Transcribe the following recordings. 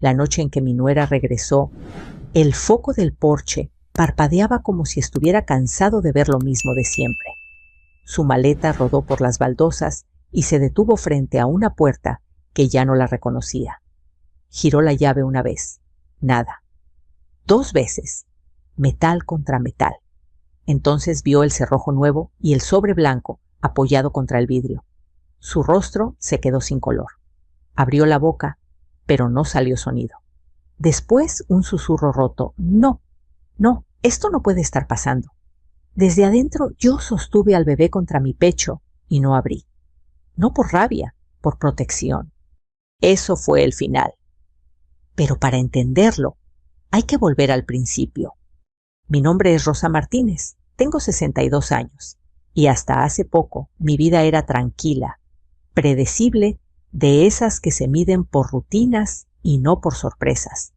La noche en que mi nuera regresó, el foco del porche parpadeaba como si estuviera cansado de ver lo mismo de siempre. Su maleta rodó por las baldosas y se detuvo frente a una puerta que ya no la reconocía. Giró la llave una vez. Nada. 2 veces. Metal contra metal. Entonces vio el cerrojo nuevo y el sobre blanco apoyado contra el vidrio. Su rostro se quedó sin color. Abrió la boca, pero no salió sonido. Después un susurro roto. No, no, esto no puede estar pasando. Desde adentro yo sostuve al bebé contra mi pecho y no abrí. No por rabia, por protección. Eso fue el final. Pero para entenderlo, hay que volver al principio. Mi nombre es Rosa Martínez, tengo 62 años, y hasta hace poco mi vida era tranquila, predecible, de esas que se miden por rutinas y no por sorpresas.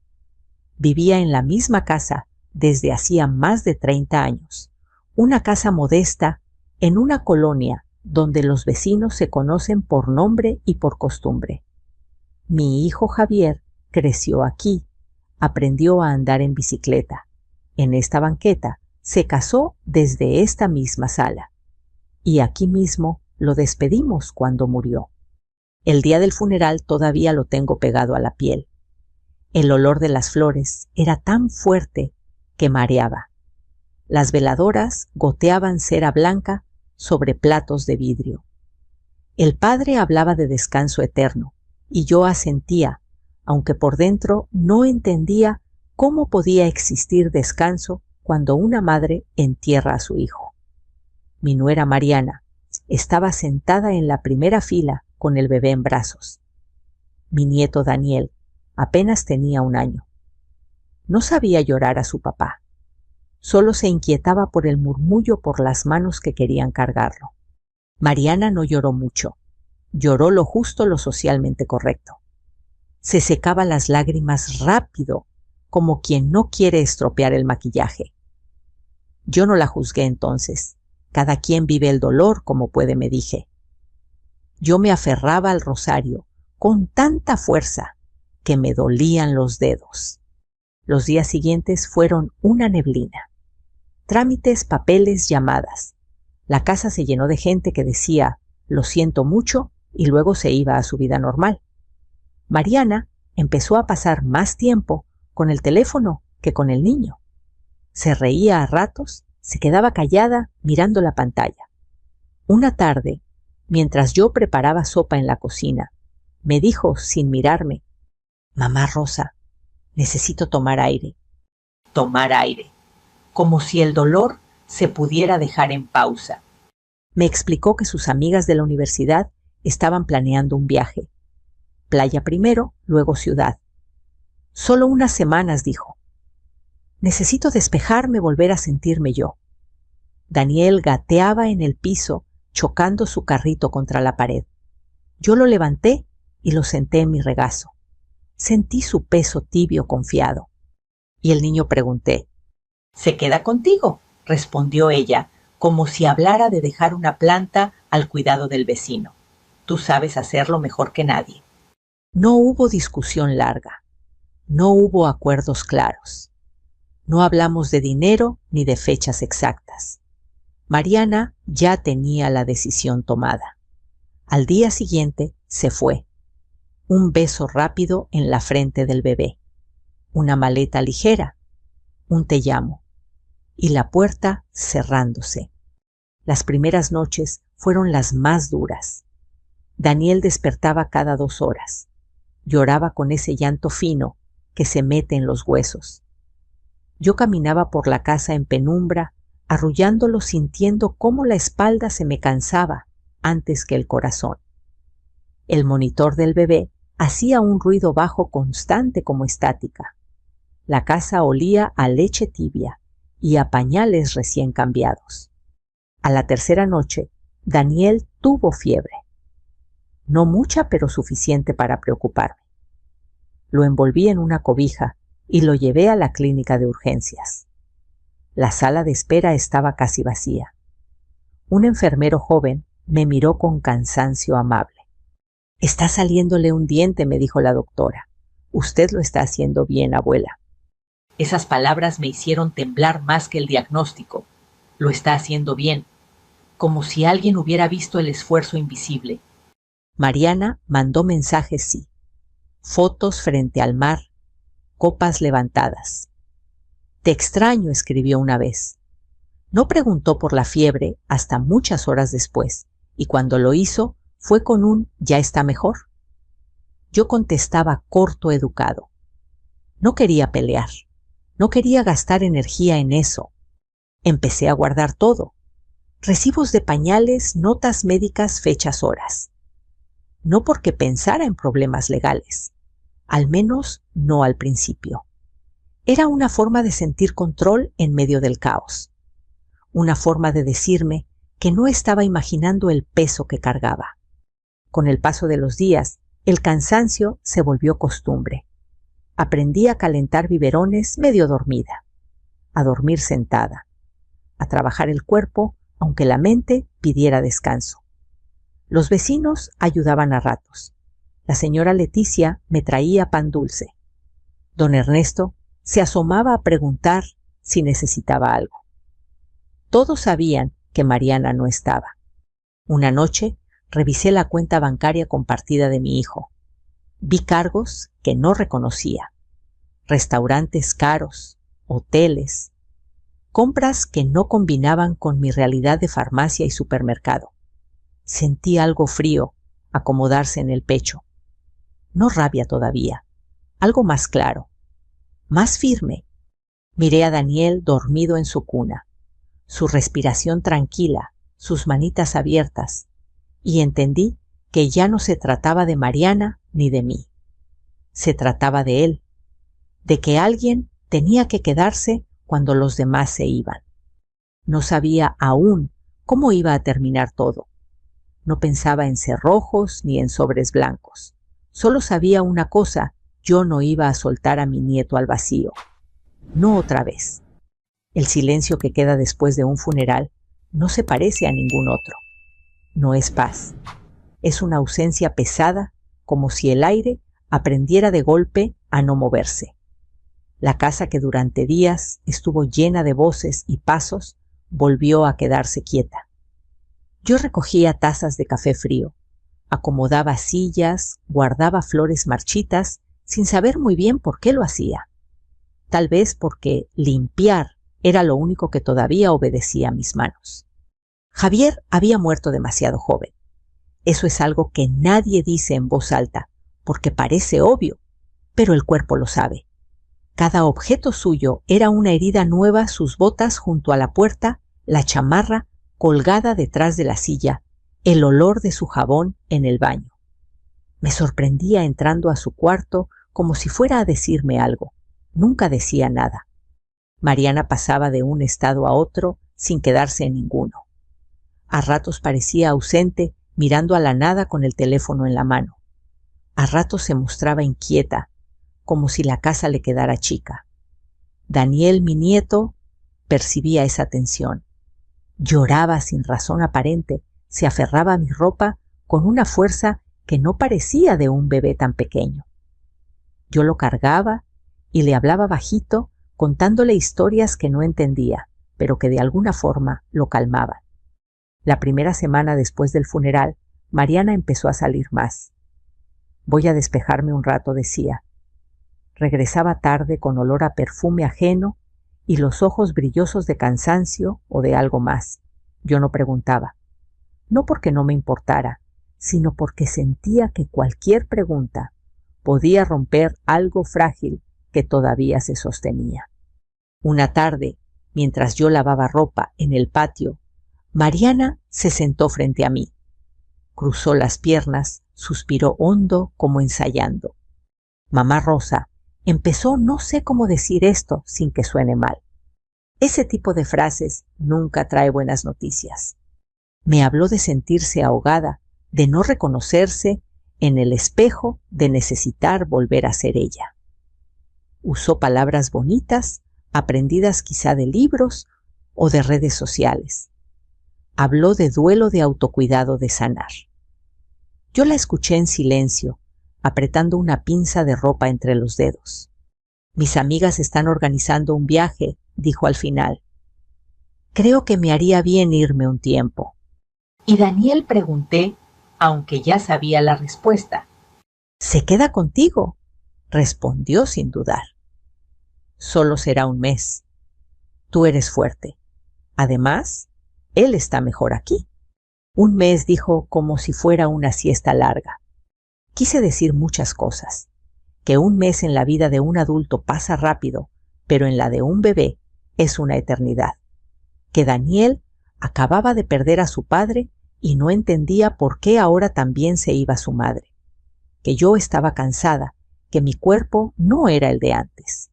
Vivía en la misma casa desde hacía más de 30 años, una casa modesta en una colonia donde los vecinos se conocen por nombre y por costumbre. Mi hijo Javier creció aquí, aprendió a andar en bicicleta. En esta banqueta se casó desde esta misma sala. Y aquí mismo lo despedimos cuando murió. El día del funeral todavía lo tengo pegado a la piel. El olor de las flores era tan fuerte que mareaba. Las veladoras goteaban cera blanca sobre platos de vidrio. El padre hablaba de descanso eterno, y yo asentía, aunque por dentro no entendía cómo podía existir descanso cuando una madre entierra a su hijo. Mi nuera Mariana estaba sentada en la primera fila con el bebé en brazos. Mi nieto Daniel apenas tenía 1 año. No sabía llorar a su papá. Solo se inquietaba por el murmullo por las manos que querían cargarlo. Mariana no lloró mucho. Lloró lo justo, lo socialmente correcto. Se secaba las lágrimas rápido, como quien no quiere estropear el maquillaje. Yo no la juzgué entonces. Cada quien vive el dolor como puede, me dije. Yo me aferraba al rosario con tanta fuerza que me dolían los dedos. Los días siguientes fueron una neblina. Trámites, papeles, llamadas. La casa se llenó de gente que decía, lo siento mucho, y luego se iba a su vida normal. Mariana empezó a pasar más tiempo con el teléfono que con el niño. Se reía a ratos, se quedaba callada mirando la pantalla. Una tarde, mientras yo preparaba sopa en la cocina, me dijo sin mirarme, «Mamá Rosa, necesito tomar aire». Tomar aire, como si el dolor se pudiera dejar en pausa. Me explicó que sus amigas de la universidad estaban planeando un viaje. Playa primero, luego ciudad. Solo unas semanas, dijo. Necesito despejarme, volver a sentirme yo. Daniel gateaba en el piso, chocando su carrito contra la pared. Yo lo levanté y lo senté en mi regazo. Sentí su peso tibio confiado. Y el niño pregunté. «¿Se queda contigo?», respondió ella, como si hablara de dejar una planta al cuidado del vecino. «Tú sabes hacerlo mejor que nadie». No hubo discusión larga. No hubo acuerdos claros. No hablamos de dinero ni de fechas exactas. Mariana ya tenía la decisión tomada. Al día siguiente se fue. Un beso rápido en la frente del bebé. Una maleta ligera. Un te llamo. Y la puerta cerrándose. Las primeras noches fueron las más duras. Daniel despertaba cada 2 horas. Lloraba con ese llanto fino que se mete en los huesos. Yo caminaba por la casa en penumbra, arrullándolo, sintiendo cómo la espalda se me cansaba antes que el corazón. El monitor del bebé hacía un ruido bajo constante como estática. La casa olía a leche tibia y a pañales recién cambiados. A la tercera noche, Daniel tuvo fiebre. No mucha, pero suficiente para preocuparme. Lo envolví en una cobija y lo llevé a la clínica de urgencias. La sala de espera estaba casi vacía. Un enfermero joven me miró con cansancio amable. «Está saliéndole un diente», me dijo la doctora. Usted lo está haciendo bien, abuela. Esas palabras me hicieron temblar más que el diagnóstico. Lo está haciendo bien, como si alguien hubiera visto el esfuerzo invisible. Mariana mandó mensajes, sí. Fotos frente al mar, copas levantadas. Te extraño, escribió una vez. No preguntó por la fiebre hasta muchas horas después, y cuando lo hizo fue con un «¿ya está mejor?». Yo contestaba corto, educado. No quería pelear, no quería gastar energía en eso. Empecé a guardar todo. Recibos de pañales, notas médicas, fechas, horas. No porque pensara en problemas legales, al menos no al principio. Era una forma de sentir control en medio del caos. Una forma de decirme que no estaba imaginando el peso que cargaba. Con el paso de los días, el cansancio se volvió costumbre. Aprendí a calentar biberones medio dormida, a dormir sentada, a trabajar el cuerpo aunque la mente pidiera descanso. Los vecinos ayudaban a ratos. La señora Leticia me traía pan dulce. Don Ernesto se asomaba a preguntar si necesitaba algo. Todos sabían que Mariana no estaba. Una noche revisé la cuenta bancaria compartida de mi hijo. Vi cargos que no reconocía. Restaurantes caros, hoteles, compras que no combinaban con mi realidad de farmacia y supermercado. Sentí algo frío acomodarse en el pecho. No rabia todavía, algo más claro, más firme. Miré a Daniel dormido en su cuna, su respiración tranquila, sus manitas abiertas, y entendí que ya no se trataba de Mariana ni de mí. Se trataba de él, de que alguien tenía que quedarse cuando los demás se iban. No sabía aún cómo iba a terminar todo. No pensaba en cerrojos ni en sobres blancos. Solo sabía una cosa: yo no iba a soltar a mi nieto al vacío. No otra vez. El silencio que queda después de un funeral no se parece a ningún otro. No es paz. Es una ausencia pesada, como si el aire aprendiera de golpe a no moverse. La casa que durante días estuvo llena de voces y pasos volvió a quedarse quieta. Yo recogía tazas de café frío, acomodaba sillas, guardaba flores marchitas, sin saber muy bien por qué lo hacía. Tal vez porque limpiar era lo único que todavía obedecía a mis manos. Javier había muerto demasiado joven. Eso es algo que nadie dice en voz alta, porque parece obvio, pero el cuerpo lo sabe. Cada objeto suyo era una herida nueva: sus botas junto a la puerta, la chamarra colgada detrás de la silla, el olor de su jabón en el baño. Me sorprendía entrando a su cuarto como si fuera a decirme algo. Nunca decía nada. Mariana pasaba de un estado a otro sin quedarse en ninguno. A ratos parecía ausente, mirando a la nada con el teléfono en la mano. A ratos se mostraba inquieta, como si la casa le quedara chica. Daniel, mi nieto, percibía esa tensión. Lloraba sin razón aparente, se aferraba a mi ropa con una fuerza que no parecía de un bebé tan pequeño. Yo lo cargaba y le hablaba bajito, contándole historias que no entendía, pero que de alguna forma lo calmaban. La primera semana después del funeral, Mariana empezó a salir más. Voy a despejarme un rato, decía. Regresaba tarde con olor a perfume ajeno y los ojos brillosos de cansancio o de algo más. Yo no preguntaba. No porque no me importara, sino porque sentía que cualquier pregunta podía romper algo frágil que todavía se sostenía. Una tarde, mientras yo lavaba ropa en el patio, Mariana se sentó frente a mí. Cruzó las piernas, suspiró hondo como ensayando. Mamá Rosa empezó, no sé cómo decir esto sin que suene mal. Ese tipo de frases nunca trae buenas noticias. Me habló de sentirse ahogada, de no reconocerse en el espejo, de necesitar volver a ser ella. Usó palabras bonitas, aprendidas quizá de libros o de redes sociales. Habló de duelo, de autocuidado, de sanar. Yo la escuché en silencio, apretando una pinza de ropa entre los dedos. Mis amigas están organizando un viaje, dijo al final. Creo que me haría bien irme un tiempo. Y Daniel pregunté, aunque ya sabía la respuesta. ¿Se queda contigo? Respondió sin dudar. Solo será un mes. Tú eres fuerte. Además, él está mejor aquí. Un mes, dijo, como si fuera una siesta larga. Quise decir muchas cosas. Que un mes en la vida de un adulto pasa rápido, pero en la de un bebé es una eternidad. Que Daniel acababa de perder a su padre y no entendía por qué ahora también se iba su madre. Que yo estaba cansada, que mi cuerpo no era el de antes.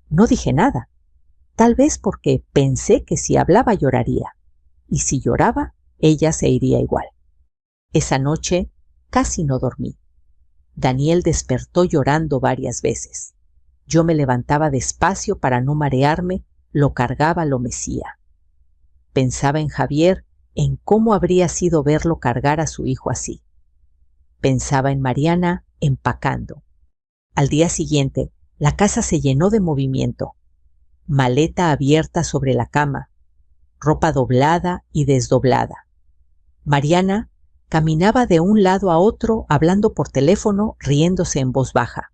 No dije nada, tal vez porque pensé que si hablaba lloraría, y si lloraba, ella se iría igual. Esa noche casi no dormí. Daniel despertó llorando varias veces. Yo me levantaba despacio para no marearme, lo cargaba, lo mecía. Pensaba en Javier, en cómo habría sido verlo cargar a su hijo así. Pensaba en Mariana empacando. Al día siguiente, la casa se llenó de movimiento. Maleta abierta sobre la cama, ropa doblada y desdoblada. Mariana caminaba de un lado a otro hablando por teléfono, riéndose en voz baja.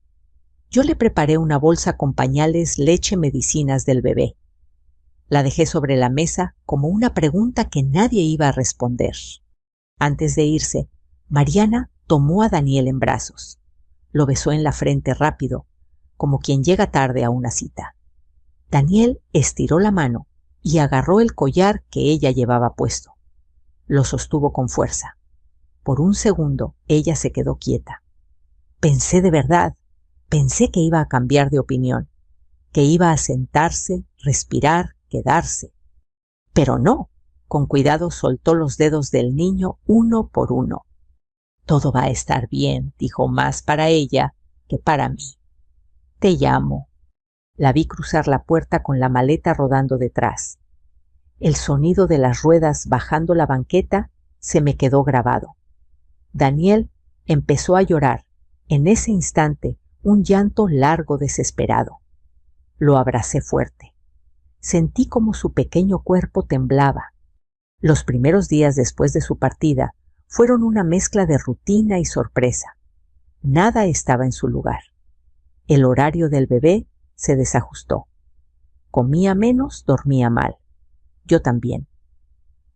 Yo le preparé una bolsa con pañales, leche, medicinas del bebé. La dejé sobre la mesa como una pregunta que nadie iba a responder. Antes de irse, Mariana tomó a Daniel en brazos. Lo besó en la frente rápido, como quien llega tarde a una cita. Daniel estiró la mano y agarró el collar que ella llevaba puesto. Lo sostuvo con fuerza. Por un segundo ella se quedó quieta. Pensé de verdad, pensé que iba a cambiar de opinión, que iba a sentarse, respirar, quedarse. Pero no, con cuidado soltó los dedos del niño uno por uno. Todo va a estar bien, dijo, más para ella que para mí. Te llamo. La vi cruzar la puerta con la maleta rodando detrás. El sonido de las ruedas bajando la banqueta se me quedó grabado. Daniel empezó a llorar, en ese instante, un llanto largo, desesperado. Lo abracé fuerte. Sentí como su pequeño cuerpo temblaba. Los primeros días después de su partida fueron una mezcla de rutina y sorpresa. Nada estaba en su lugar. El horario del bebé se desajustó. Comía menos, dormía mal. Yo también.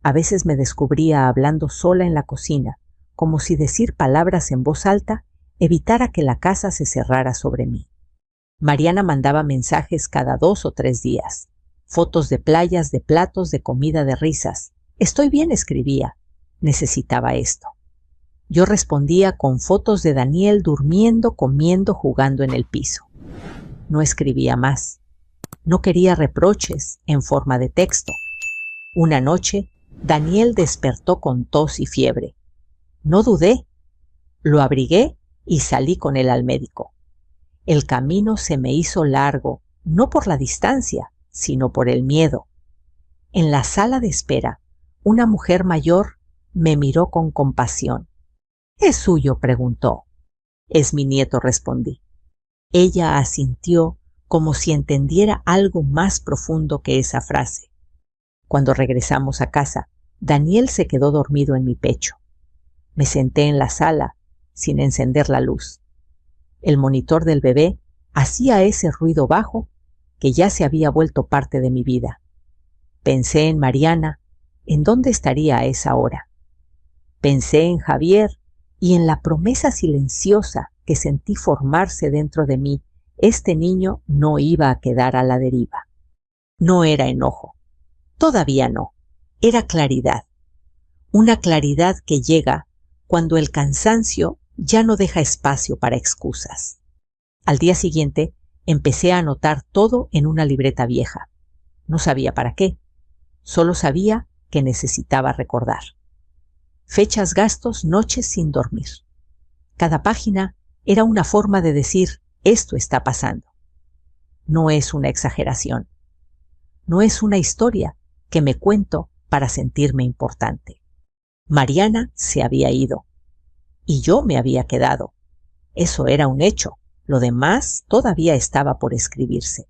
A veces me descubría hablando sola en la cocina, como si decir palabras en voz alta evitara que la casa se cerrara sobre mí. Mariana mandaba mensajes cada 2 o 3 días. Fotos de playas, de platos, de comida, de risas. Estoy bien, escribía. Necesitaba esto. Yo respondía con fotos de Daniel durmiendo, comiendo, jugando en el piso. No escribía más. No quería reproches en forma de texto. Una noche, Daniel despertó con tos y fiebre. No dudé. Lo abrigué y salí con él al médico. El camino se me hizo largo, no por la distancia, sino por el miedo. En la sala de espera, una mujer mayor me miró con compasión. ¿Es suyo?, preguntó. Es mi nieto, respondí. Ella asintió como si entendiera algo más profundo que esa frase. Cuando regresamos a casa, Daniel se quedó dormido en mi pecho. Me senté en la sala, sin encender la luz. El monitor del bebé hacía ese ruido bajo que ya se había vuelto parte de mi vida. Pensé en Mariana, en dónde estaría a esa hora. Pensé en Javier y en la promesa silenciosa que sentí formarse dentro de mí. Este niño no iba a quedar a la deriva. No era enojo. Todavía no. Era claridad. Una claridad que llega cuando el cansancio ya no deja espacio para excusas. Al día siguiente empecé a anotar todo en una libreta vieja. No sabía para qué. Solo sabía que necesitaba recordar. Fechas, gastos, noches sin dormir. Cada página era una forma de decir, esto está pasando. No es una exageración. No es una historia que me cuento para sentirme importante. Mariana se había ido y yo me había quedado. Eso era un hecho. Lo demás todavía estaba por escribirse.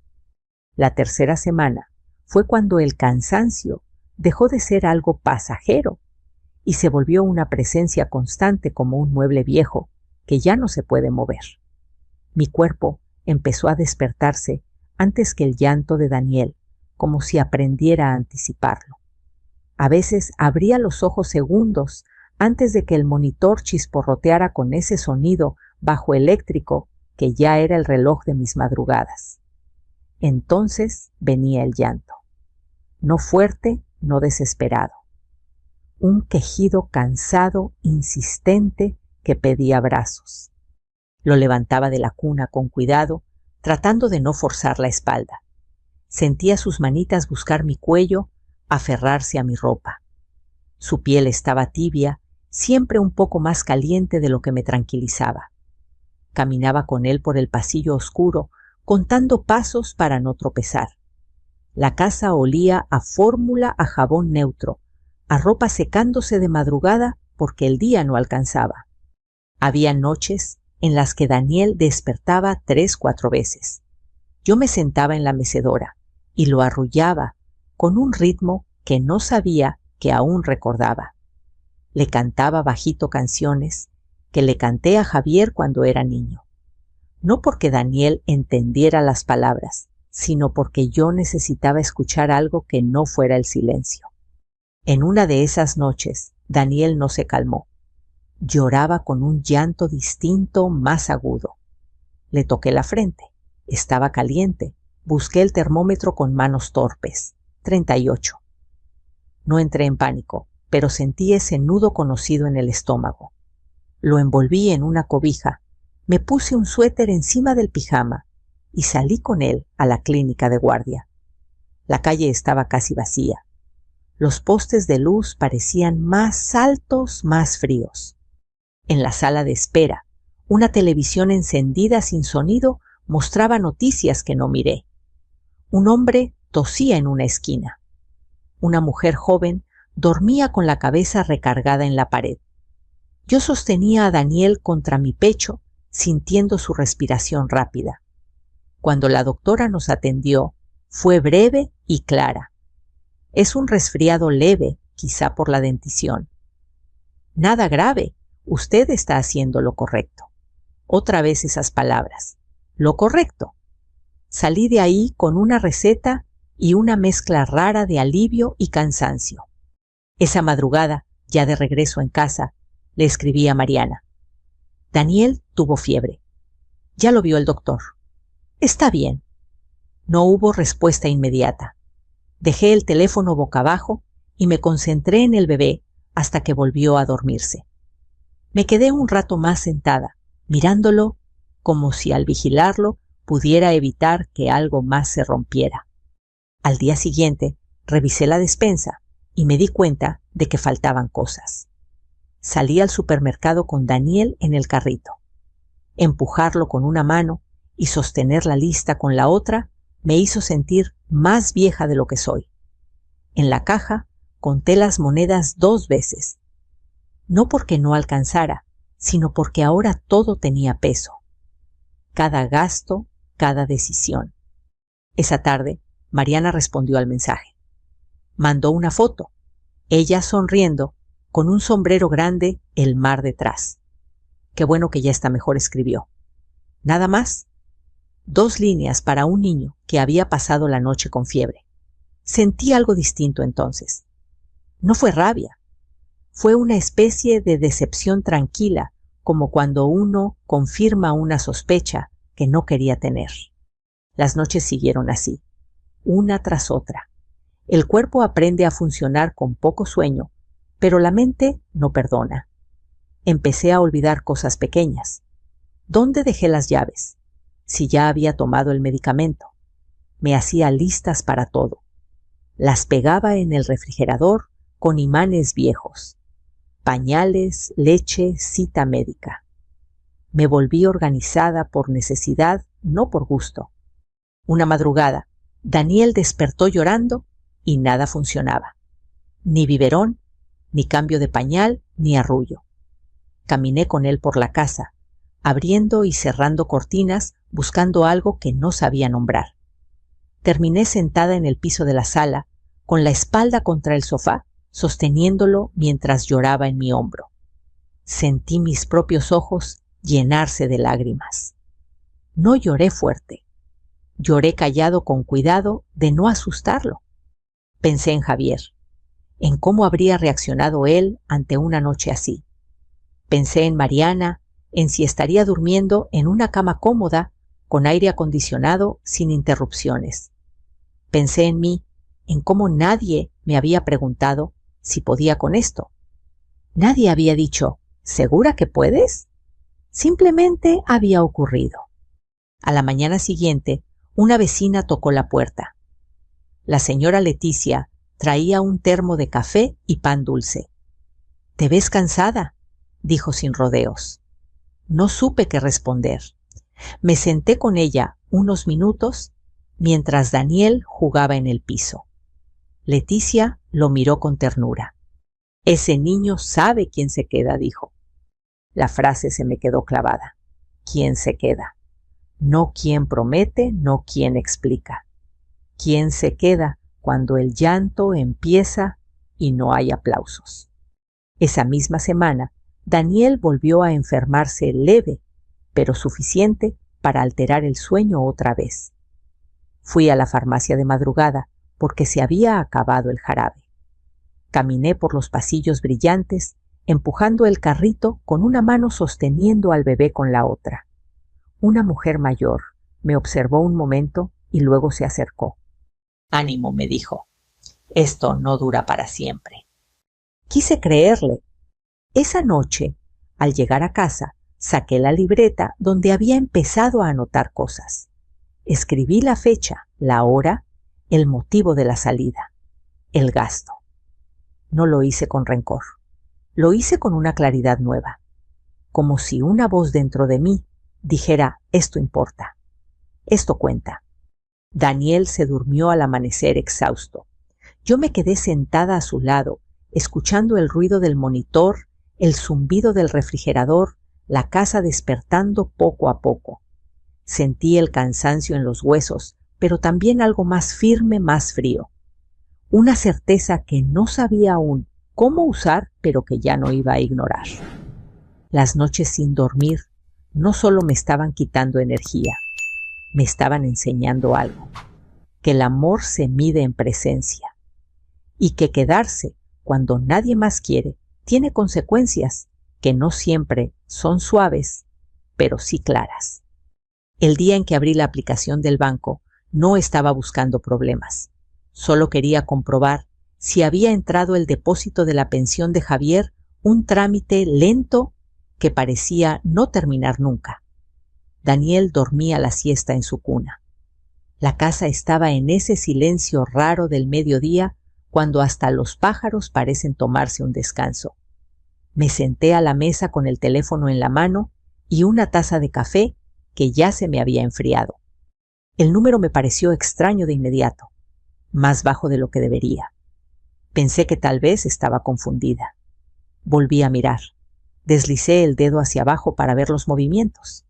La tercera semana fue cuando el cansancio dejó de ser algo pasajero y se volvió una presencia constante como un mueble viejo que ya no se puede mover. Mi cuerpo empezó a despertarse antes que el llanto de Daniel, como si aprendiera a anticiparlo. A veces abría los ojos segundos antes de que el monitor chisporroteara con ese sonido bajo eléctrico que ya era el reloj de mis madrugadas. Entonces venía el llanto. No fuerte, no desesperado. Un quejido cansado, insistente, que pedía abrazos. Lo levantaba de la cuna con cuidado, tratando de no forzar la espalda. Sentía sus manitas buscar mi cuello, aferrarse a mi ropa. Su piel estaba tibia, siempre un poco más caliente de lo que me tranquilizaba. Caminaba con él por el pasillo oscuro, contando pasos para no tropezar. La casa olía a fórmula, a jabón neutro, a ropa secándose de madrugada porque el día no alcanzaba. Había noches en las que Daniel despertaba 3, 4 veces. Yo me sentaba en la mecedora y lo arrullaba con un ritmo que no sabía que aún recordaba. Le cantaba bajito canciones que le canté a Javier cuando era niño. No porque Daniel entendiera las palabras, sino porque yo necesitaba escuchar algo que no fuera el silencio. En una de esas noches, Daniel no se calmó. Lloraba con un llanto distinto, más agudo. Le toqué la frente. Estaba caliente. Busqué el termómetro con manos torpes. 38. No entré en pánico, pero sentí ese nudo conocido en el estómago. Lo envolví en una cobija, me puse un suéter encima del pijama y salí con él a la clínica de guardia. La calle estaba casi vacía. Los postes de luz parecían más altos, más fríos. En la sala de espera, una televisión encendida sin sonido mostraba noticias que no miré. Un hombre tosía en una esquina. Una mujer joven dormía con la cabeza recargada en la pared. Yo sostenía a Daniel contra mi pecho, sintiendo su respiración rápida. Cuando la doctora nos atendió, fue breve y clara. Es un resfriado leve, quizá por la dentición. Nada grave, usted está haciendo lo correcto. Otra vez esas palabras. Lo correcto. Salí de ahí con una receta y una mezcla rara de alivio y cansancio. Esa madrugada, ya de regreso en casa, le escribí a Mariana. Daniel tuvo fiebre. Ya lo vio el doctor. Está bien. No hubo respuesta inmediata. Dejé el teléfono boca abajo y me concentré en el bebé hasta que volvió a dormirse. Me quedé un rato más sentada, mirándolo como si al vigilarlo pudiera evitar que algo más se rompiera. Al día siguiente revisé la despensa y me di cuenta de que faltaban cosas. Salí al supermercado con Daniel en el carrito. Empujarlo con una mano y sostener la lista con la otra me hizo sentir más vieja de lo que soy. En la caja conté las monedas 2 veces. No porque no alcanzara, sino porque ahora todo tenía peso. Cada gasto, cada decisión. Esa tarde, Mariana respondió al mensaje. Mandó una foto, ella sonriendo, con un sombrero grande, el mar detrás. Qué bueno que ya está mejor, escribió. Nada más. 2 líneas para un niño que había pasado la noche con fiebre. Sentí algo distinto entonces. No fue rabia. Fue una especie de decepción tranquila, como cuando uno confirma una sospecha que no quería tener. Las noches siguieron así, una tras otra. El cuerpo aprende a funcionar con poco sueño, pero la mente no perdona. Empecé a olvidar cosas pequeñas. ¿Dónde dejé las llaves? Si ya había tomado el medicamento. Me hacía listas para todo. Las pegaba en el refrigerador con imanes viejos. Pañales, leche, cita médica. Me volví organizada por necesidad, no por gusto. Una madrugada, Daniel despertó llorando y nada funcionaba. Ni biberón, ni cambio de pañal, ni arrullo. Caminé con él por la casa, abriendo y cerrando cortinas buscando algo que no sabía nombrar. Terminé sentada en el piso de la sala, con la espalda contra el sofá, sosteniéndolo mientras lloraba en mi hombro. Sentí mis propios ojos llenarse de lágrimas. No lloré fuerte. Lloré callado con cuidado de no asustarlo. Pensé en Javier, en cómo habría reaccionado él ante una noche así. Pensé en Mariana, en si estaría durmiendo en una cama cómoda, con aire acondicionado, sin interrupciones. Pensé en mí, en cómo nadie me había preguntado si podía con esto. Nadie había dicho, ¿segura que puedes? Simplemente había ocurrido. A la mañana siguiente, una vecina tocó la puerta. La señora Leticia traía un termo de café y pan dulce. «¿Te ves cansada?», dijo sin rodeos. No supe qué responder. Me senté con ella unos minutos mientras Daniel jugaba en el piso. Leticia lo miró con ternura. «Ese niño sabe quién se queda», dijo. La frase se me quedó clavada. ¿Quién se queda? No quién promete, no quién explica. ¿Quién se queda cuando el llanto empieza y no hay aplausos? Esa misma semana, Daniel volvió a enfermarse leve, pero suficiente para alterar el sueño otra vez. Fui a la farmacia de madrugada porque se había acabado el jarabe. Caminé por los pasillos brillantes, empujando el carrito con una mano sosteniendo al bebé con la otra. Una mujer mayor me observó un momento y luego se acercó. «Ánimo», me dijo. «Esto no dura para siempre». Quise creerle. Esa noche, al llegar a casa, saqué la libreta donde había empezado a anotar cosas. Escribí la fecha, la hora, el motivo de la salida, el gasto. No lo hice con rencor. Lo hice con una claridad nueva, como si una voz dentro de mí dijera: esto importa, esto cuenta. Daniel se durmió al amanecer exhausto. Yo me quedé sentada a su lado, escuchando el ruido del monitor, el zumbido del refrigerador, la casa despertando poco a poco. Sentí el cansancio en los huesos, pero también algo más firme, más frío. Una certeza que no sabía aún cómo usar, pero que ya no iba a ignorar. Las noches sin dormir no solo me estaban quitando energía, me estaban enseñando algo, que el amor se mide en presencia y que quedarse cuando nadie más quiere tiene consecuencias que no siempre son suaves, pero sí claras. El día en que abrí la aplicación del banco no estaba buscando problemas, solo quería comprobar si había entrado el depósito de la pensión de Javier, un trámite lento que parecía no terminar nunca. Daniel dormía la siesta en su cuna. La casa estaba en ese silencio raro del mediodía cuando hasta los pájaros parecen tomarse un descanso. Me senté a la mesa con el teléfono en la mano y una taza de café que ya se me había enfriado. El número me pareció extraño de inmediato, más bajo de lo que debería. Pensé que tal vez estaba confundida. Volví a mirar. Deslicé el dedo hacia abajo para ver los movimientos.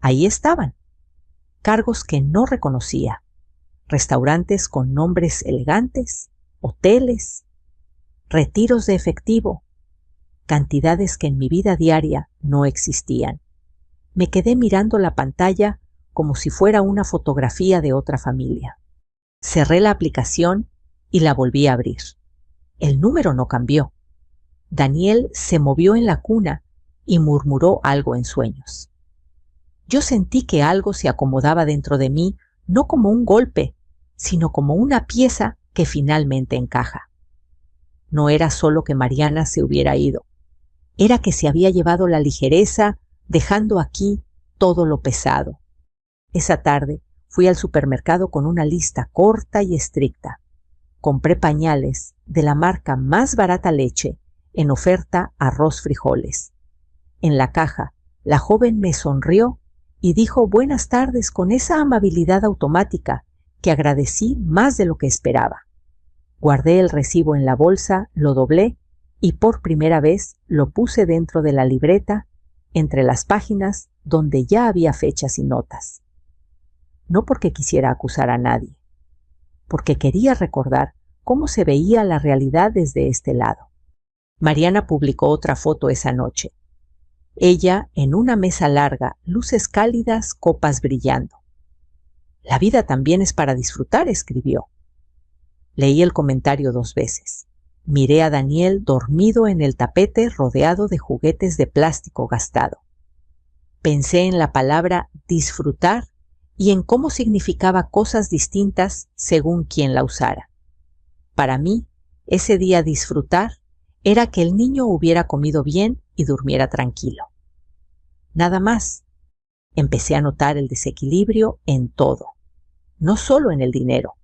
Ahí estaban. Cargos que no reconocía. Restaurantes con nombres elegantes, hoteles, retiros de efectivo, cantidades que en mi vida diaria no existían. Me quedé mirando la pantalla como si fuera una fotografía de otra familia. Cerré la aplicación y la volví a abrir. El número no cambió. Daniel se movió en la cuna y murmuró algo en sueños. Yo sentí que algo se acomodaba dentro de mí, no como un golpe, sino como una pieza que finalmente encaja. No era solo que Mariana se hubiera ido, era que se había llevado la ligereza, dejando aquí todo lo pesado. Esa tarde fui al supermercado con una lista corta y estricta. Compré pañales de la marca más barata leche, en oferta arroz frijoles. En la caja, la joven me sonrió y dijo buenas tardes con esa amabilidad automática que agradecí más de lo que esperaba. Guardé el recibo en la bolsa, lo doblé y por primera vez lo puse dentro de la libreta entre las páginas donde ya había fechas y notas. No porque quisiera acusar a nadie, porque quería recordar cómo se veía la realidad desde este lado. Mariana publicó otra foto esa noche. Ella en una mesa larga, luces cálidas, copas brillando. La vida también es para disfrutar, escribió. Leí el comentario 2 veces. Miré a Daniel dormido en el tapete rodeado de juguetes de plástico gastado. Pensé en la palabra disfrutar y en cómo significaba cosas distintas según quien la usara. Para mí, ese día disfrutar era que el niño hubiera comido bien y durmiera tranquilo. Nada más. Empecé a notar el desequilibrio en todo, no solo en el dinero,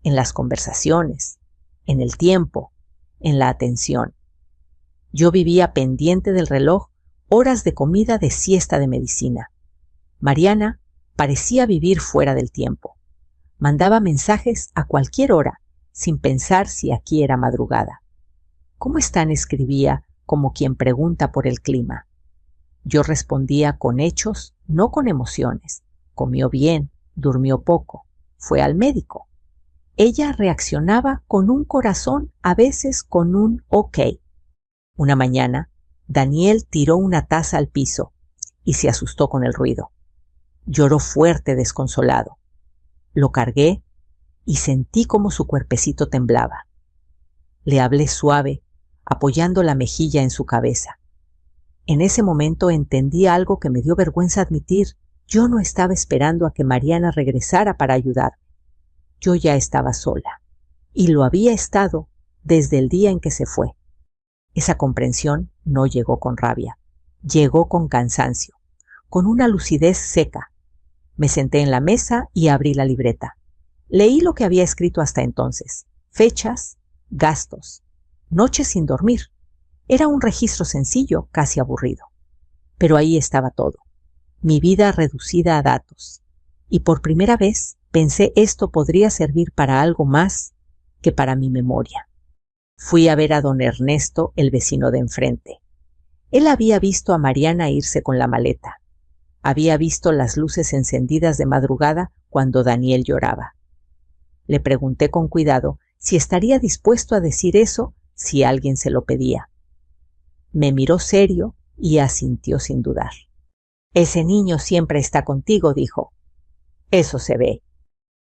en las conversaciones, en el tiempo, en la atención. Yo vivía pendiente del reloj, horas de comida, de siesta, de medicina. Mariana parecía vivir fuera del tiempo. Mandaba mensajes a cualquier hora, sin pensar si aquí era madrugada. ¿Cómo están?, escribía, como quien pregunta por el clima. Yo respondía con hechos, no con emociones. Comió bien, durmió poco, fue al médico. Ella reaccionaba con un corazón, a veces con un ok. Una mañana, Daniel tiró una taza al piso y se asustó con el ruido. Lloró fuerte, desconsolado. Lo cargué y sentí como su cuerpecito temblaba. Le hablé suave, apoyando la mejilla en su cabeza. En ese momento entendí algo que me dio vergüenza admitir. Yo no estaba esperando a que Mariana regresara para ayudar. Yo ya estaba sola, y lo había estado desde el día en que se fue. Esa comprensión no llegó con rabia, llegó con cansancio, con una lucidez seca. Me senté en la mesa y abrí la libreta. Leí lo que había escrito hasta entonces: fechas, gastos, noches sin dormir. Era un registro sencillo, casi aburrido. Pero ahí estaba todo, mi vida reducida a datos. Y por primera vez pensé esto podría servir para algo más que para mi memoria. Fui a ver a don Ernesto, el vecino de enfrente. Él había visto a Mariana irse con la maleta. Había visto las luces encendidas de madrugada cuando Daniel lloraba. Le pregunté con cuidado si estaría dispuesto a decir eso si alguien se lo pedía. Me miró serio y asintió sin dudar. «Ese niño siempre está contigo», dijo. «Eso se ve».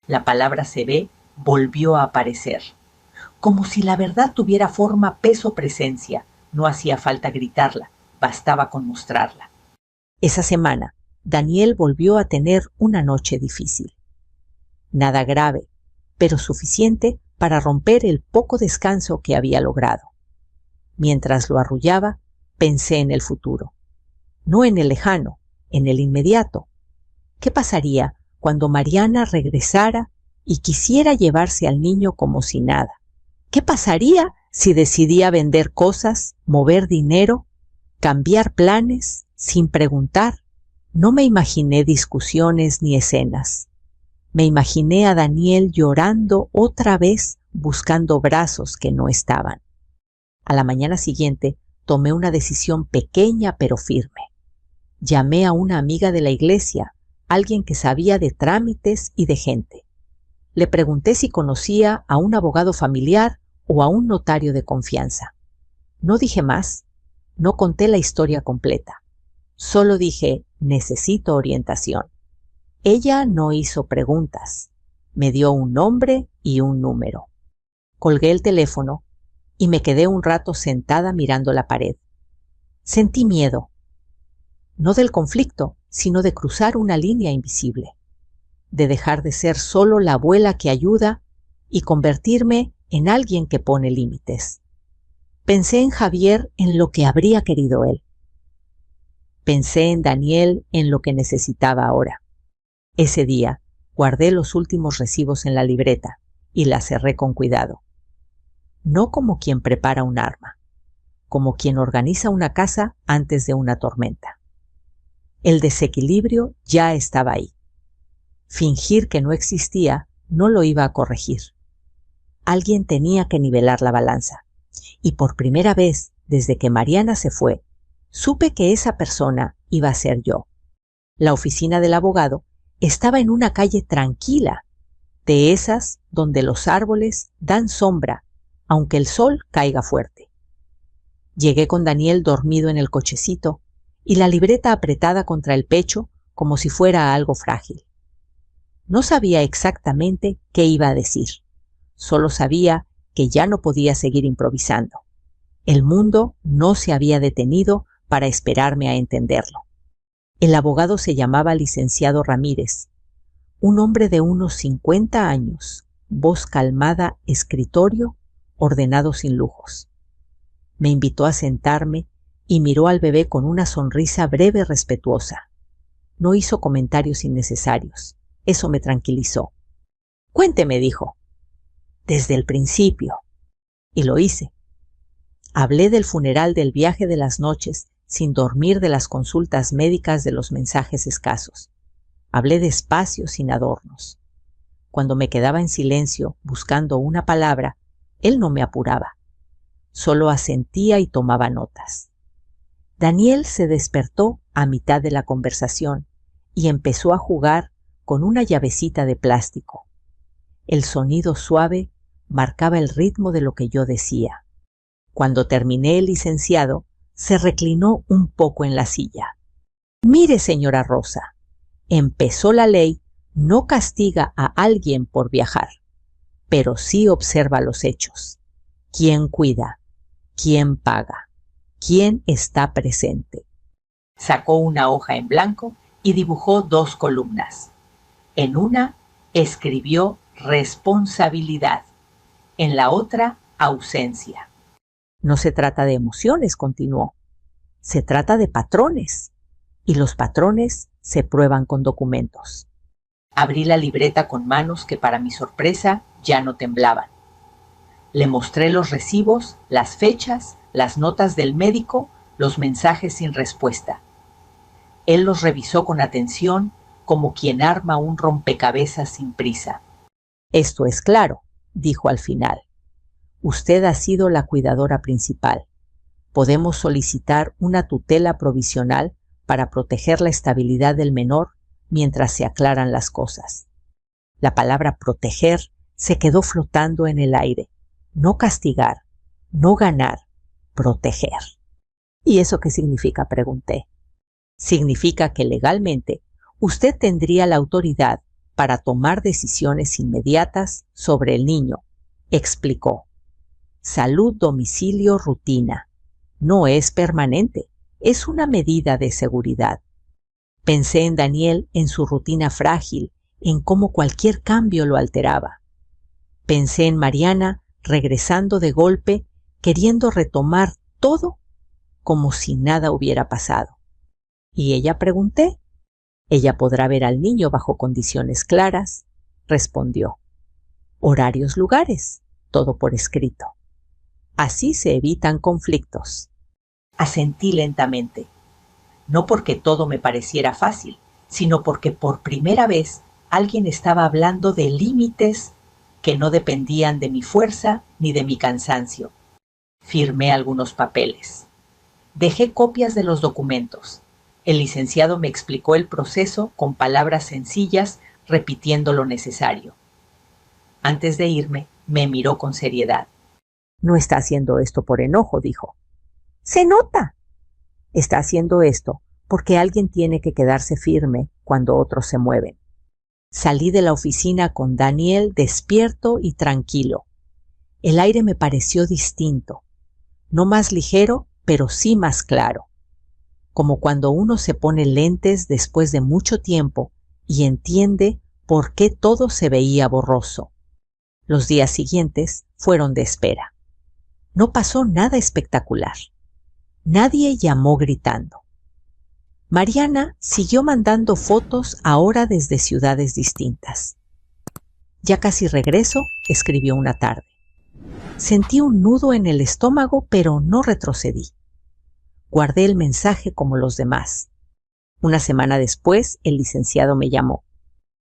La palabra «se ve» volvió a aparecer. Como si la verdad tuviera forma, peso, presencia. No hacía falta gritarla, bastaba con mostrarla. Esa semana, Daniel volvió a tener una noche difícil. Nada grave, pero suficiente para romper el poco descanso que había logrado. Mientras lo arrullaba, pensé en el futuro. No en el lejano, en el inmediato. ¿Qué pasaría cuando Mariana regresara y quisiera llevarse al niño como si nada? ¿Qué pasaría si decidía vender cosas, mover dinero, cambiar planes sin preguntar? No me imaginé discusiones ni escenas. Me imaginé a Daniel llorando otra vez, buscando brazos que no estaban. A la mañana siguiente tomé una decisión pequeña pero firme. Llamé a una amiga de la iglesia, alguien que sabía de trámites y de gente. Le pregunté si conocía a un abogado familiar o a un notario de confianza. No dije más, no conté la historia completa. Solo dije: necesito orientación. Ella no hizo preguntas. Me dio un nombre y un número. Colgué el teléfono y me quedé un rato sentada mirando la pared. Sentí miedo. No del conflicto, sino de cruzar una línea invisible. De dejar de ser solo la abuela que ayuda y convertirme en alguien que pone límites. Pensé en Javier, en lo que habría querido él. Pensé en Daniel, en lo que necesitaba ahora. Ese día guardé los últimos recibos en la libreta y la cerré con cuidado. No como quien prepara un arma, como quien organiza una casa antes de una tormenta. El desequilibrio ya estaba ahí. Fingir que no existía no lo iba a corregir. Alguien tenía que nivelar la balanza. Y por primera vez, desde que Mariana se fue, Supe que esa persona iba a ser yo. La oficina del abogado estaba en una calle tranquila, de esas donde los árboles dan sombra, aunque el sol caiga fuerte. Llegué con Daniel dormido en el cochecito y la libreta apretada contra el pecho como si fuera algo frágil. No sabía exactamente qué iba a decir. Solo sabía que ya no podía seguir improvisando. El mundo no se había detenido para esperarme a entenderlo. El abogado se llamaba licenciado Ramírez, un hombre de unos 50 años, voz calmada, escritorio, ordenado sin lujos. Me invitó a sentarme y miró al bebé con una sonrisa breve y respetuosa. No hizo comentarios innecesarios. Eso me tranquilizó. Cuénteme, dijo. Desde el principio. Y lo hice. Hablé del funeral, del viaje de las noches, sin dormir, de las consultas médicas, de los mensajes escasos. Hablé despacio, sin adornos. Cuando me quedaba en silencio, buscando una palabra, él no me apuraba. Solo asentía y tomaba notas. Daniel se despertó a mitad de la conversación y empezó a jugar con una llavecita de plástico. El sonido suave marcaba el ritmo de lo que yo decía. Cuando terminé, el licenciado se reclinó un poco en la silla. Mire, señora Rosa, empezó la ley, no castiga a alguien por viajar, pero sí observa los hechos. ¿Quién cuida? ¿Quién paga? ¿Quién está presente? Sacó una hoja en blanco y dibujó 2 columnas. En una escribió responsabilidad, en la otra ausencia. No se trata de emociones, continuó. Se trata de patrones, y los patrones se prueban con documentos. Abrí la libreta con manos que, para mi sorpresa, ya no temblaban. Le mostré los recibos, las fechas, las notas del médico, los mensajes sin respuesta. Él los revisó con atención, como quien arma un rompecabezas sin prisa. Esto es claro, dijo al final. Usted ha sido la cuidadora principal. Podemos solicitar una tutela provisional para proteger la estabilidad del menor mientras se aclaran las cosas. La palabra proteger se quedó flotando en el aire. No castigar, no ganar, proteger. ¿Y eso qué significa?, pregunté. Significa que legalmente usted tendría la autoridad para tomar decisiones inmediatas sobre el niño, explicó. Salud, domicilio, rutina. No es permanente, es una medida de seguridad. Pensé en Daniel, en su rutina frágil, en cómo cualquier cambio lo alteraba. Pensé en Mariana, regresando de golpe, queriendo retomar todo como si nada hubiera pasado. Y ella, pregunté. Ella podrá ver al niño bajo condiciones claras, respondió. Horarios, lugares, todo por escrito. Así se evitan conflictos. Asentí lentamente, no porque todo me pareciera fácil, sino porque por primera vez alguien estaba hablando de límites que no dependían de mi fuerza ni de mi cansancio. Firmé algunos papeles. Dejé copias de los documentos. El licenciado me explicó el proceso con palabras sencillas, repitiendo lo necesario. Antes de irme, me miró con seriedad. No está haciendo esto por enojo, dijo. Se nota. Está haciendo esto porque alguien tiene que quedarse firme cuando otros se mueven. Salí de la oficina con Daniel despierto y tranquilo. El aire me pareció distinto, no más ligero, pero sí más claro. Como cuando uno se pone lentes después de mucho tiempo y entiende por qué todo se veía borroso. Los días siguientes fueron de espera. No pasó nada espectacular. Nadie llamó gritando. Mariana siguió mandando fotos, ahora desde ciudades distintas. Ya casi regreso, escribió una tarde. Sentí un nudo en el estómago, pero no retrocedí. Guardé el mensaje como los demás. Una semana después, el licenciado me llamó.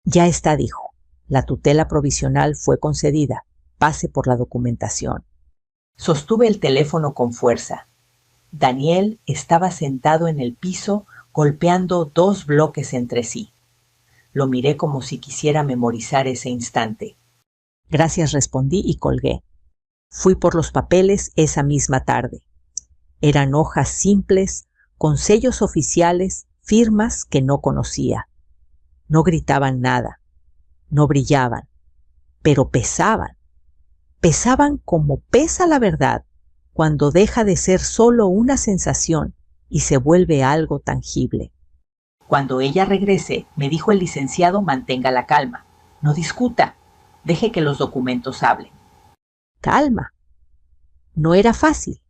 Ya está, dijo. La tutela provisional fue concedida. Pase por la documentación. Sostuve el teléfono con fuerza. Daniel estaba sentado en el piso golpeando 2 bloques entre sí. Lo miré como si quisiera memorizar ese instante. Gracias, respondí y colgué. Fui por los papeles esa misma tarde. Eran hojas simples, con sellos oficiales, firmas que no conocía. No gritaban nada, no brillaban, pero pesaban. Pesaban como pesa la verdad cuando deja de ser solo una sensación y se vuelve algo tangible. Cuando ella regrese, me dijo el licenciado, mantenga la calma. No discuta, deje que los documentos hablen. Calma. No era fácil,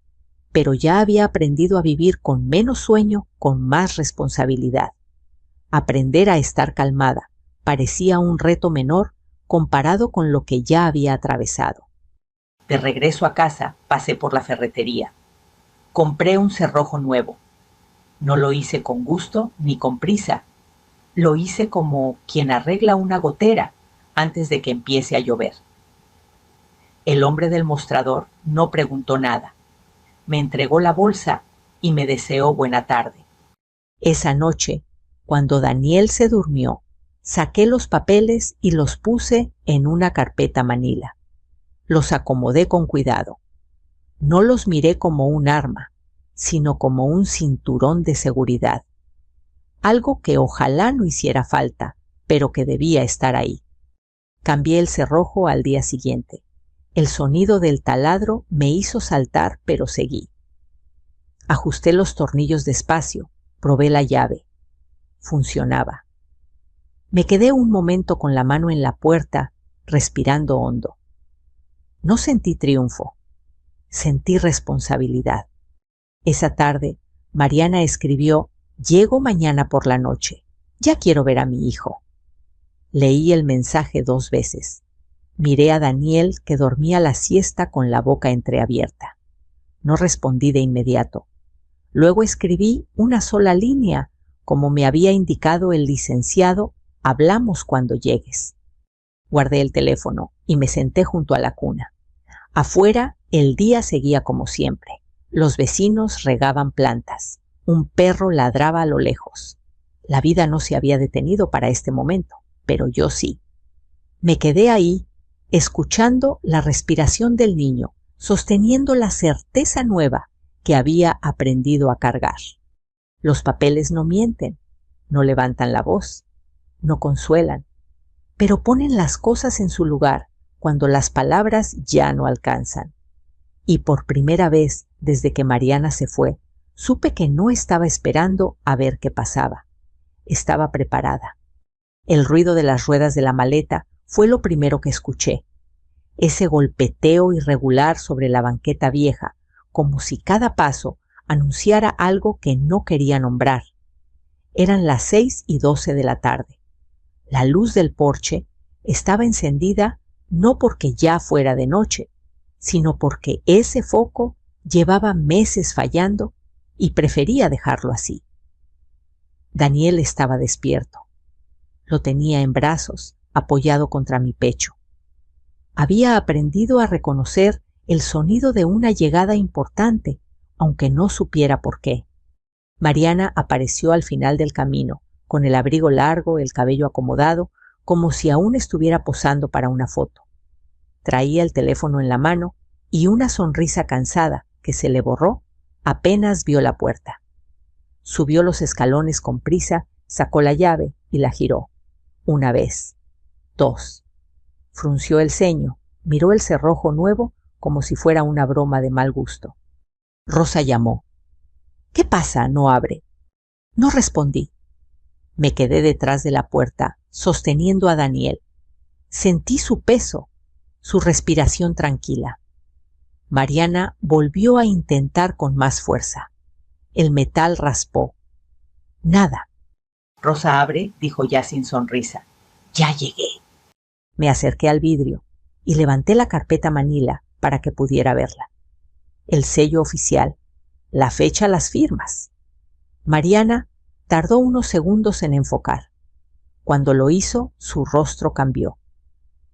pero ya había aprendido a vivir con menos sueño, con más responsabilidad. Aprender a estar calmada parecía un reto menor comparado con lo que ya había atravesado. De regreso a casa, pasé por la ferretería. Compré un cerrojo nuevo. No lo hice con gusto ni con prisa. Lo hice como quien arregla una gotera antes de que empiece a llover. El hombre del mostrador no preguntó nada. Me entregó la bolsa y me deseó buena tarde. Esa noche, cuando Daniel se durmió, saqué los papeles y los puse en una carpeta manila. Los acomodé con cuidado. No los miré como un arma, sino como un cinturón de seguridad. Algo que ojalá no hiciera falta, pero que debía estar ahí. Cambié el cerrojo al día siguiente. El sonido del taladro me hizo saltar, pero seguí. Ajusté los tornillos despacio, probé la llave. Funcionaba. Me quedé un momento con la mano en la puerta, respirando hondo. No sentí triunfo, sentí responsabilidad. Esa tarde, Mariana escribió: «Llego mañana por la noche. Ya quiero ver a mi hijo». Leí el mensaje 2 veces. Miré a Daniel, que dormía la siesta con la boca entreabierta. No respondí de inmediato. Luego escribí una sola línea, como me había indicado el licenciado: «Hablamos cuando llegues». Guardé el teléfono y me senté junto a la cuna. Afuera, el día seguía como siempre. Los vecinos regaban plantas. Un perro ladraba a lo lejos. La vida no se había detenido para este momento, pero yo sí. Me quedé ahí, escuchando la respiración del niño, sosteniendo la certeza nueva que había aprendido a cargar. Los papeles no mienten, no levantan la voz, no consuelan, pero ponen las cosas en su lugar cuando las palabras ya no alcanzan. Y por primera vez desde que Mariana se fue, supe que no estaba esperando a ver qué pasaba. Estaba preparada. El ruido de las ruedas de la maleta fue lo primero que escuché. Ese golpeteo irregular sobre la banqueta vieja, como si cada paso anunciara algo que no quería nombrar. Eran las 6:12 de la tarde. La luz del porche estaba encendida no porque ya fuera de noche, sino porque ese foco llevaba meses fallando y prefería dejarlo así. Daniel estaba despierto. Lo tenía en brazos, apoyado contra mi pecho. Había aprendido a reconocer el sonido de una llegada importante, aunque no supiera por qué. Mariana apareció al final del camino, con el abrigo largo, el cabello acomodado, como si aún estuviera posando para una foto. Traía el teléfono en la mano y una sonrisa cansada que se le borró apenas vio la puerta. Subió los escalones con prisa, sacó la llave y la giró. 1 vez, 2. Frunció el ceño, miró el cerrojo nuevo como si fuera una broma de mal gusto. Rosa llamó. «¿Qué pasa? No abre». No respondí. Me quedé detrás de la puerta, sosteniendo a Daniel. Sentí su peso, su respiración tranquila. Mariana volvió a intentar con más fuerza. El metal raspó. Nada. «Rosa, abre», dijo ya sin sonrisa. «Ya llegué». Me acerqué al vidrio y levanté la carpeta manila para que pudiera verla. El sello oficial, la fecha, las firmas. Mariana tardó unos segundos en enfocar. Cuando lo hizo, su rostro cambió.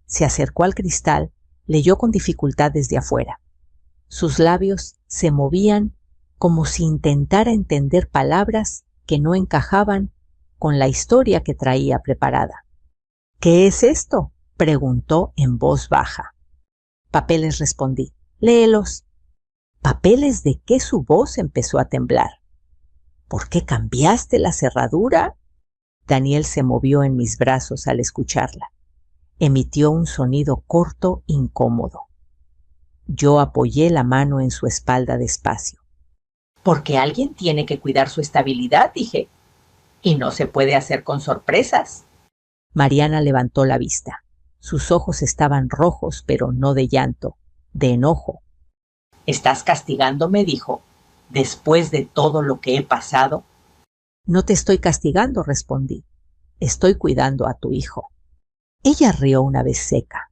Se acercó al cristal, leyó con dificultad desde afuera. Sus labios se movían como si intentara entender palabras que no encajaban con la historia que traía preparada. —¿Qué es esto? —preguntó en voz baja. —Papeles —respondí—. —Léelos. —¿Papeles de qué? Su voz empezó a temblar. —¿Por qué cambiaste la cerradura? Daniel se movió en mis brazos al escucharla. Emitió un sonido corto, incómodo. Yo apoyé la mano en su espalda despacio. —Porque alguien tiene que cuidar su estabilidad —dije—, y no se puede hacer con sorpresas. Mariana levantó la vista. Sus ojos estaban rojos, pero no de llanto, de enojo. —¿Estás castigándome? —dijo—, después de todo lo que he pasado. —No te estoy castigando —respondí—, estoy cuidando a tu hijo. Ella rió una vez seca.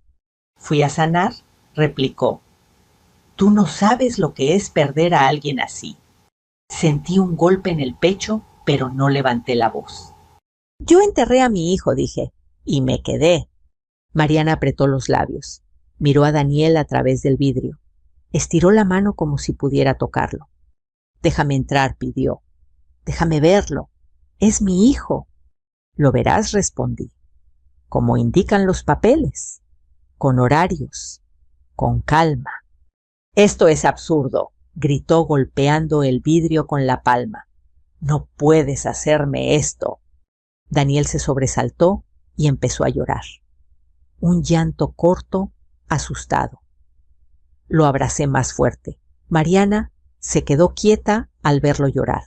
—¿Fui a sanar? —replicó—. Tú no sabes lo que es perder a alguien así. Sentí un golpe en el pecho, pero no levanté la voz. —Yo enterré a mi hijo —dije—, y me quedé. Mariana apretó los labios. Miró a Daniel a través del vidrio. Estiró la mano como si pudiera tocarlo. —Déjame entrar —pidió—. Déjame verlo. Es mi hijo. —Lo verás —respondí—, como indican los papeles, con horarios, con calma. —Esto es absurdo —gritó golpeando el vidrio con la palma—. No puedes hacerme esto. Daniel se sobresaltó y empezó a llorar. Un llanto corto, asustado. Lo abracé más fuerte. Mariana se quedó quieta al verlo llorar.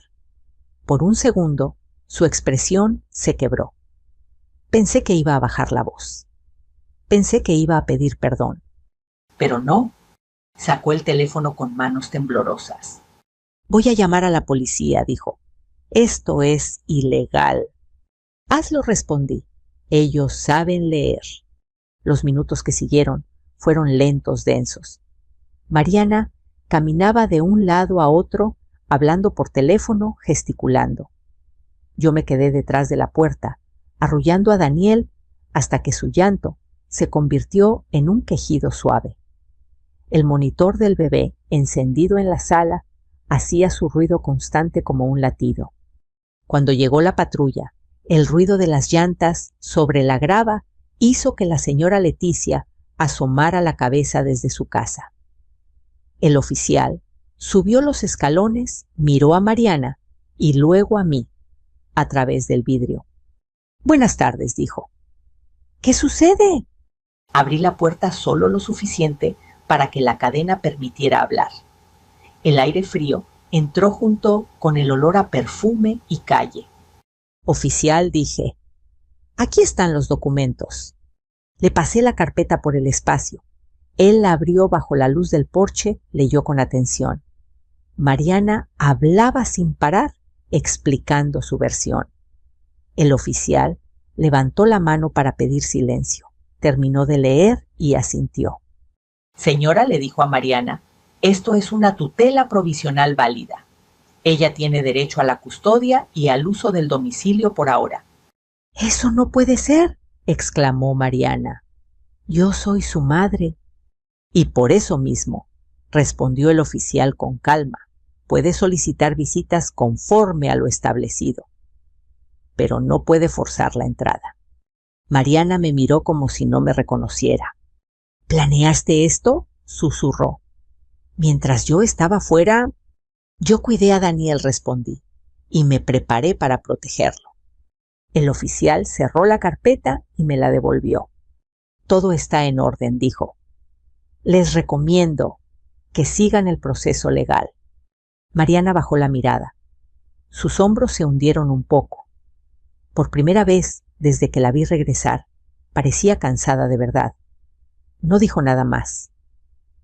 Por un segundo, su expresión se quebró. Pensé que iba a bajar la voz. Pensé que iba a pedir perdón. Pero no. Sacó el teléfono con manos temblorosas. —Voy a llamar a la policía —dijo—. Esto es ilegal. —Hazlo —respondí—. Ellos saben leer. Los minutos que siguieron fueron lentos, densos. Mariana caminaba de un lado a otro, hablando por teléfono, gesticulando. Yo me quedé detrás de la puerta, arrullando a Daniel hasta que su llanto se convirtió en un quejido suave. El monitor del bebé, encendido en la sala, hacía su ruido constante como un latido. Cuando llegó la patrulla, el ruido de las llantas sobre la grava hizo que la señora Leticia asomara la cabeza desde su casa. El oficial subió los escalones, miró a Mariana y luego a mí, a través del vidrio. —Buenas tardes —dijo—. —¿Qué sucede? Abrí la puerta solo lo suficiente para que la cadena permitiera hablar. El aire frío entró junto con el olor a perfume y calle. —Oficial —dije—, aquí están los documentos. Le pasé la carpeta por el espacio. Él la abrió bajo la luz del porche, leyó con atención. Mariana hablaba sin parar, explicando su versión. El oficial levantó la mano para pedir silencio. Terminó de leer y asintió. —Señora —le dijo a Mariana—, esto es una tutela provisional válida. Ella tiene derecho a la custodia y al uso del domicilio por ahora. —¡Eso no puede ser! —exclamó Mariana—. Yo soy su madre. —Y por eso mismo —respondió el oficial con calma—, puede solicitar visitas conforme a lo establecido, pero no puede forzar la entrada. Mariana me miró como si no me reconociera. —¿Planeaste esto? —susurró. —Mientras yo estaba fuera, yo cuidé a Daniel —respondí—, y me preparé para protegerlo. El oficial cerró la carpeta y me la devolvió. —Todo está en orden —dijo—. Les recomiendo que sigan el proceso legal. Mariana bajó la mirada. Sus hombros se hundieron un poco. Por primera vez desde que la vi regresar, parecía cansada de verdad. No dijo nada más.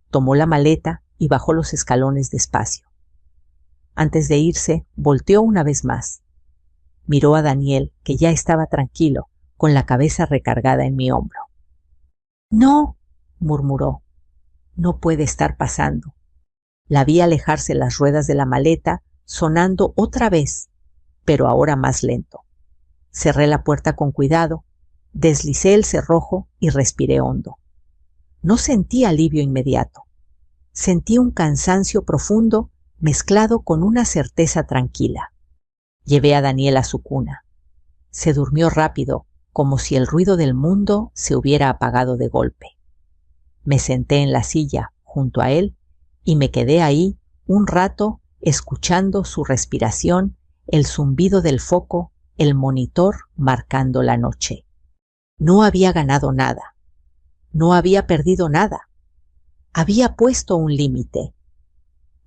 Tomó la maleta y bajó los escalones despacio. Antes de irse, volteó una vez más. Miró a Daniel, que ya estaba tranquilo, con la cabeza recargada en mi hombro. —No —murmuró—, no puede estar pasando. La vi alejarse las ruedas de la maleta, sonando otra vez, pero ahora más lento. Cerré la puerta con cuidado, deslicé el cerrojo y respiré hondo. No sentí alivio inmediato. Sentí un cansancio profundo mezclado con una certeza tranquila. Llevé a Daniel a su cuna. Se durmió rápido, como si el ruido del mundo se hubiera apagado de golpe. Me senté en la silla junto a él y me quedé ahí un rato escuchando su respiración, el zumbido del foco, el monitor marcando la noche. No había ganado nada. No había perdido nada. Había puesto un límite.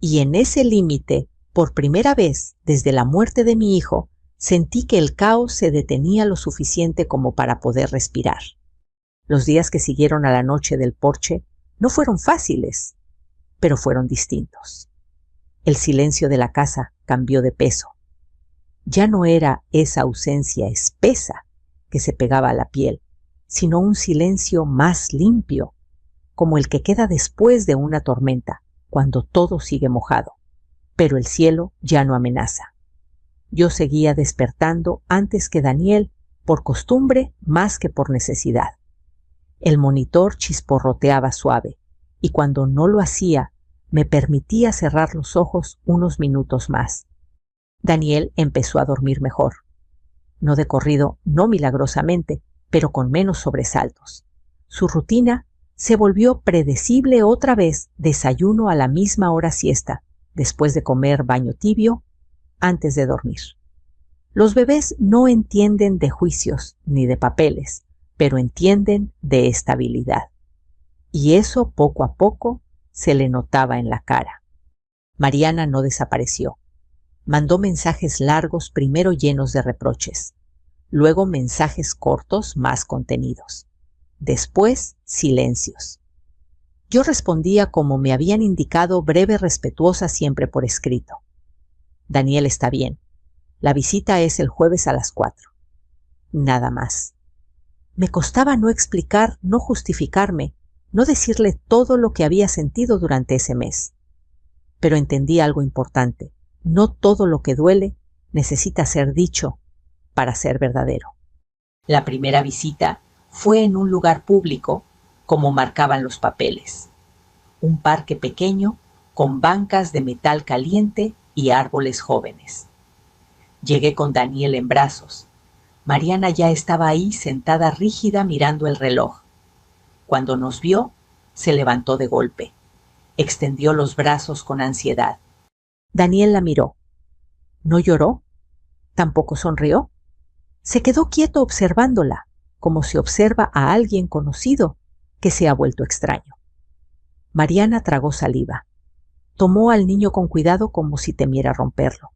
Y en ese límite, por primera vez desde la muerte de mi hijo, sentí que el caos se detenía lo suficiente como para poder respirar. Los días que siguieron a la noche del porche no fueron fáciles, pero fueron distintos. El silencio de la casa cambió de peso. Ya no era esa ausencia espesa que se pegaba a la piel, sino un silencio más limpio, como el que queda después de una tormenta, cuando todo sigue mojado, pero el cielo ya no amenaza. Yo seguía despertando antes que Daniel, por costumbre más que por necesidad. El monitor chisporroteaba suave, y cuando no lo hacía, me permitía cerrar los ojos unos minutos más. Daniel empezó a dormir mejor. No de corrido, no milagrosamente, pero con menos sobresaltos. Su rutina se volvió predecible otra vez: desayuno a la misma hora siesta, después de comer baño tibio, antes de dormir. Los bebés no entienden de juicios ni de papeles, pero entienden de estabilidad. Y eso poco a poco se le notaba en la cara. Mariana no desapareció. Mandó mensajes largos, primero llenos de reproches, luego mensajes cortos más contenidos, después silencios. Yo respondía como me habían indicado, breve, respetuosa, siempre por escrito. Daniel está bien. La visita es el jueves a las 4. Nada más. Me costaba no explicar, no justificarme, no decirle todo lo que había sentido durante ese mes. Pero entendí algo importante. No todo lo que duele necesita ser dicho para ser verdadero. La primera visita fue en un lugar público, como marcaban los papeles. Un parque pequeño con bancas de metal caliente y árboles jóvenes. Llegué con Daniel en brazos. Mariana ya estaba ahí sentada rígida mirando el reloj. Cuando nos vio, se levantó de golpe. Extendió los brazos con ansiedad. Daniel la miró. No lloró, tampoco sonrió. Se quedó quieto observándola, como se observa a alguien conocido que se ha vuelto extraño. Mariana tragó saliva. Tomó al niño con cuidado como si temiera romperlo.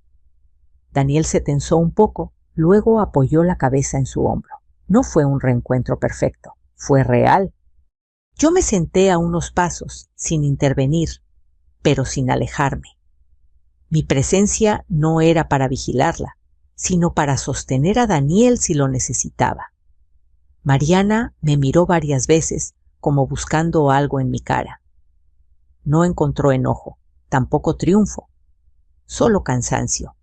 Daniel se tensó un poco, luego apoyó la cabeza en su hombro. No fue un reencuentro perfecto, fue real. Yo me senté a unos pasos, sin intervenir, pero sin alejarme. Mi presencia no era para vigilarla, sino para sostener a Daniel si lo necesitaba. Mariana me miró varias veces, como buscando algo en mi cara. No encontró enojo, tampoco triunfo, solo cansancio.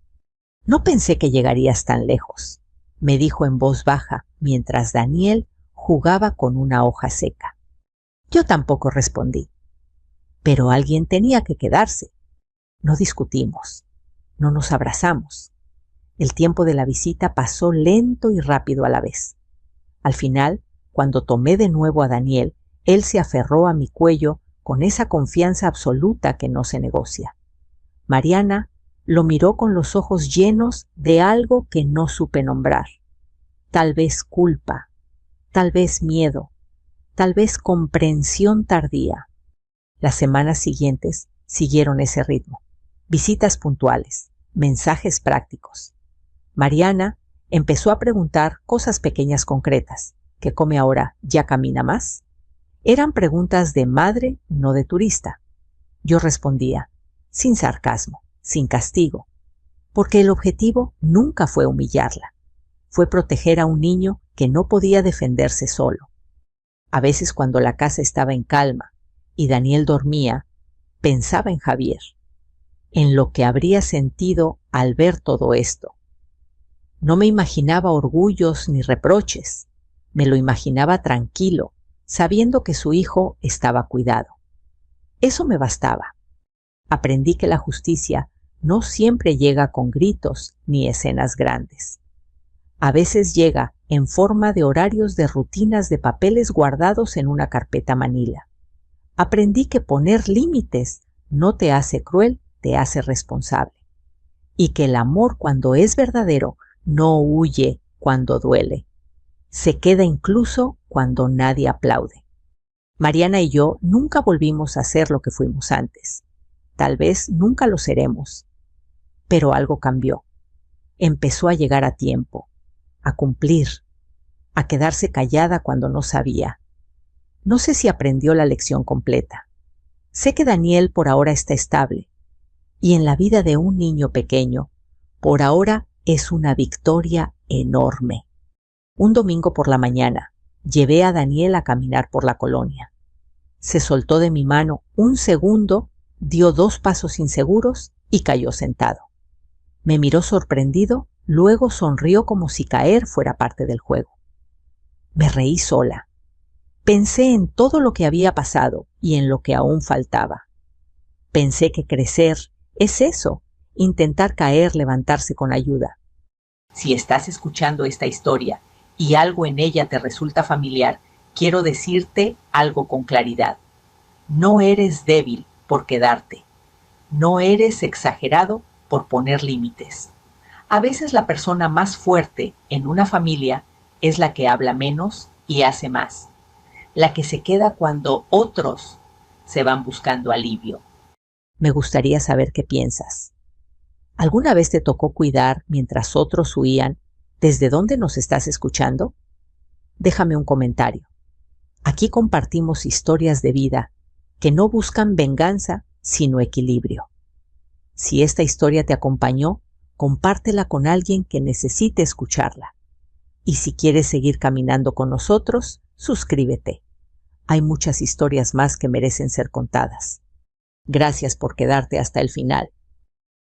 No pensé que llegarías tan lejos, me dijo en voz baja, mientras Daniel jugaba con una hoja seca. Yo tampoco respondí. Pero alguien tenía que quedarse. No discutimos, no nos abrazamos. El tiempo de la visita pasó lento y rápido a la vez. Al final, cuando tomé de nuevo a Daniel, él se aferró a mi cuello con esa confianza absoluta que no se negocia. Mariana lo miró con los ojos llenos de algo que no supe nombrar. Tal vez culpa, tal vez miedo, tal vez comprensión tardía. Las semanas siguientes siguieron ese ritmo. Visitas puntuales, mensajes prácticos. Mariana empezó a preguntar cosas pequeñas concretas. ¿Qué come ahora? ¿Ya camina más? Eran preguntas de madre, no de turista. Yo respondía, sin sarcasmo, sin castigo, porque el objetivo nunca fue humillarla. Fue proteger a un niño que no podía defenderse solo. A veces, cuando la casa estaba en calma y Daniel dormía, pensaba en Javier, en lo que habría sentido al ver todo esto. No me imaginaba orgullos ni reproches, me lo imaginaba tranquilo, sabiendo que su hijo estaba cuidado. Eso me bastaba. Aprendí que la justicia no siempre llega con gritos ni escenas grandes. A veces llega en forma de horarios de rutinas de papeles guardados en una carpeta manila. Aprendí que poner límites no te hace cruel, te hace responsable. Y que el amor, cuando es verdadero, no huye cuando duele. Se queda incluso cuando nadie aplaude. Mariana y yo nunca volvimos a ser lo que fuimos antes. Tal vez nunca lo seremos. Pero algo cambió. Empezó a llegar a tiempo, a cumplir, a quedarse callada cuando no sabía. No sé si aprendió la lección completa. Sé que Daniel por ahora está estable, y en la vida de un niño pequeño, por ahora es una victoria enorme. Un domingo por la mañana, llevé a Daniel a caminar por la colonia. Se soltó de mi mano un segundo, dio 2 pasos inseguros y cayó sentado. Me miró sorprendido, luego sonrió como si caer fuera parte del juego. Me reí sola. Pensé en todo lo que había pasado y en lo que aún faltaba. Pensé que crecer es eso, intentar caer, levantarse con ayuda. Si estás escuchando esta historia y algo en ella te resulta familiar, quiero decirte algo con claridad. No eres débil por quedarte. No eres exagerado por poner límites. A veces la persona más fuerte en una familia es la que habla menos y hace más. La que se queda cuando otros se van buscando alivio. Me gustaría saber qué piensas. ¿Alguna vez te tocó cuidar mientras otros huían? ¿Desde dónde nos estás escuchando? Déjame un comentario. Aquí compartimos historias de vida que no buscan venganza, sino equilibrio. Si esta historia te acompañó, compártela con alguien que necesite escucharla. Y si quieres seguir caminando con nosotros, suscríbete. Hay muchas historias más que merecen ser contadas. Gracias por quedarte hasta el final.